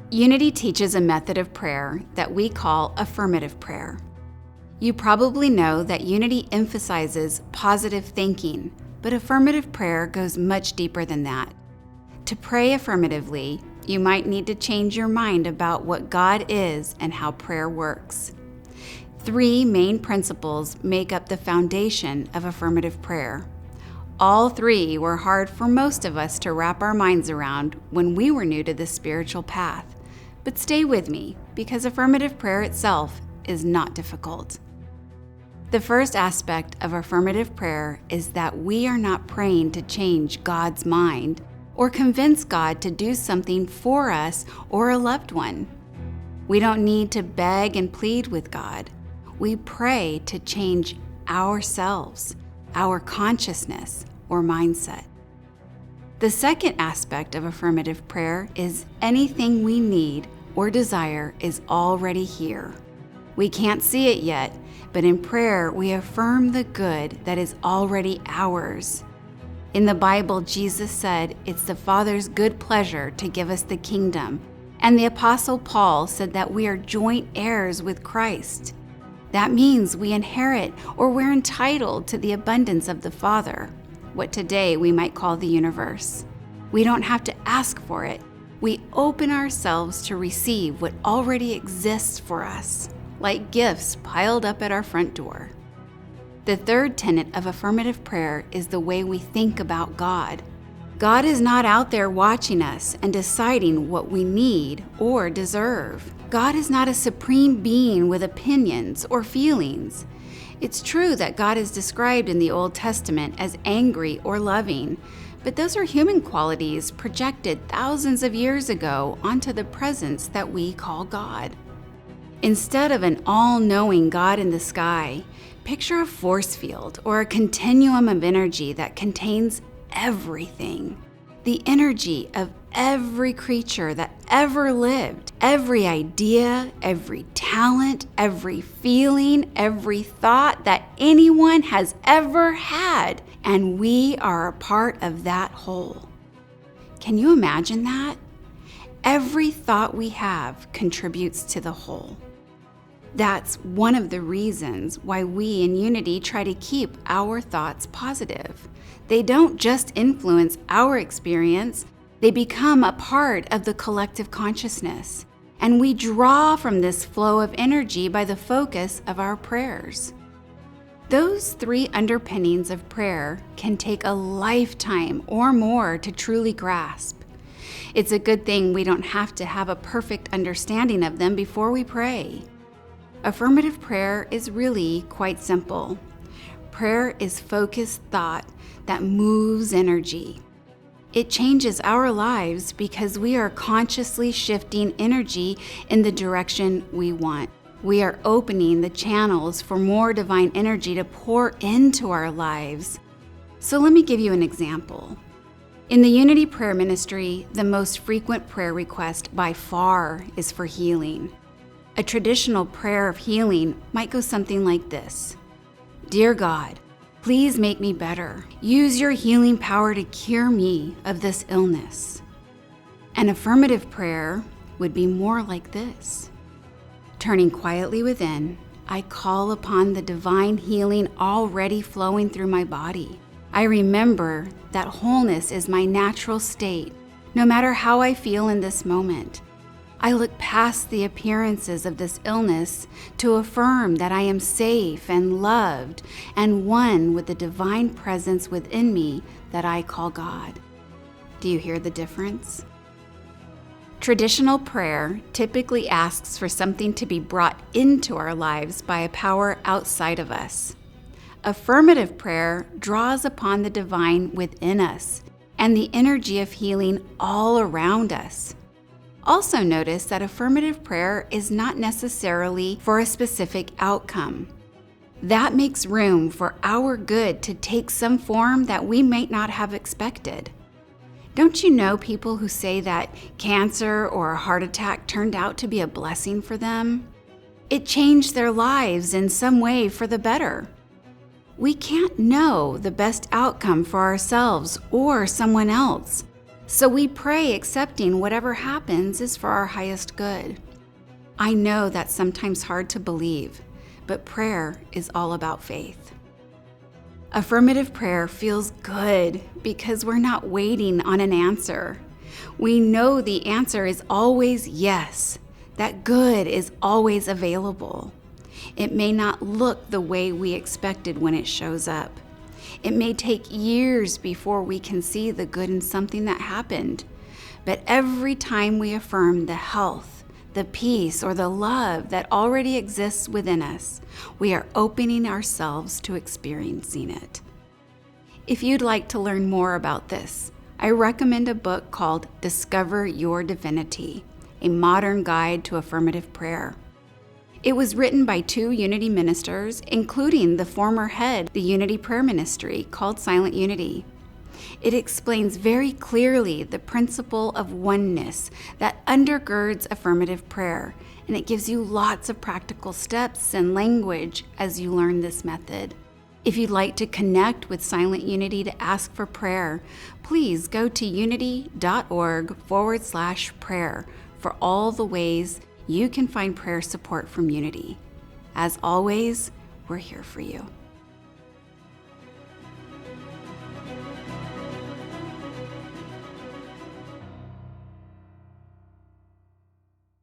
Unity teaches a method of prayer that we call affirmative prayer. You probably know that Unity emphasizes positive thinking, but affirmative prayer goes much deeper than that. To pray affirmatively, you might need to change your mind about what God is and how prayer works. 3 main principles make up the foundation of affirmative prayer. All 3 were hard for most of us to wrap our minds around when we were new to this spiritual path. But stay with me, because affirmative prayer itself is not difficult. The first aspect of affirmative prayer is that we are not praying to change God's mind or convince God to do something for us or a loved one. We don't need to beg and plead with God. We pray to change ourselves, our consciousness or mindset. The second aspect of affirmative prayer is anything we need or desire is already here. We can't see it yet, but in prayer we affirm the good that is already ours. In the Bible, Jesus said it's the Father's good pleasure to give us the kingdom, and the Apostle Paul said that we are joint heirs with Christ. That means we inherit or we're entitled to the abundance of the Father, what today we might call the universe. We don't have to ask for it. We open ourselves to receive what already exists for us, like gifts piled up at our front door. The third tenet of affirmative prayer is the way we think about God. God is not out there watching us and deciding what we need or deserve. God is not a supreme being with opinions or feelings. It's true that God is described in the Old Testament as angry or loving, but those are human qualities projected thousands of years ago onto the presence that we call God. Instead of an all-knowing God in the sky, picture a force field or a continuum of energy that contains everything. The energy of every creature that ever lived, every idea, every talent, every feeling, every thought that anyone has ever had, and we are a part of that whole. Can you imagine that? Every thought we have contributes to the whole. That's one of the reasons why we in Unity try to keep our thoughts positive. They don't just influence our experience, they become a part of the collective consciousness. And we draw from this flow of energy by the focus of our prayers. Those 3 underpinnings of prayer can take a lifetime or more to truly grasp. It's a good thing we don't have to have a perfect understanding of them before we pray. Affirmative prayer is really quite simple. Prayer is focused thought that moves energy. It changes our lives because we are consciously shifting energy in the direction we want. We are opening the channels for more divine energy to pour into our lives. So let me give you an example. In the Unity Prayer Ministry, the most frequent prayer request by far is for healing. A traditional prayer of healing might go something like this. Dear God, please make me better. Use your healing power to cure me of this illness. An affirmative prayer would be more like this. Turning quietly within, I call upon the divine healing already flowing through my body. I remember that wholeness is my natural state, no matter how I feel in this moment. I look past the appearances of this illness to affirm that I am safe and loved and one with the divine presence within me that I call God. Do you hear the difference? Traditional prayer typically asks for something to be brought into our lives by a power outside of us. Affirmative prayer draws upon the divine within us and the energy of healing all around us. Also notice that affirmative prayer is not necessarily for a specific outcome. That makes room for our good to take some form that we might not have expected. Don't you know people who say that cancer or a heart attack turned out to be a blessing for them? It changed their lives in some way for the better. We can't know the best outcome for ourselves or someone else, So we pray accepting whatever happens is for our highest good. I know that's sometimes hard to believe, but prayer is all about faith. Affirmative prayer feels good because we're not waiting on an answer. We know the answer is always yes, that good is always available. It may not look the way we expected when it shows up. It may take years before we can see the good in something that happened. But every time we affirm the health, the peace, or the love that already exists within us, we are opening ourselves to experiencing it. If you'd like to learn more about this, I recommend a book called Discover Your Divinity, a modern guide to affirmative prayer. It was written by 2 Unity ministers, including the former head of the Unity prayer ministry called Silent Unity. It explains very clearly the principle of oneness that undergirds affirmative prayer, and it gives you lots of practical steps and language as you learn this method. If you'd like to connect with Silent Unity to ask for prayer, please go to unity.org/prayer for all the ways you can find prayer support from Unity. As always, we're here for you.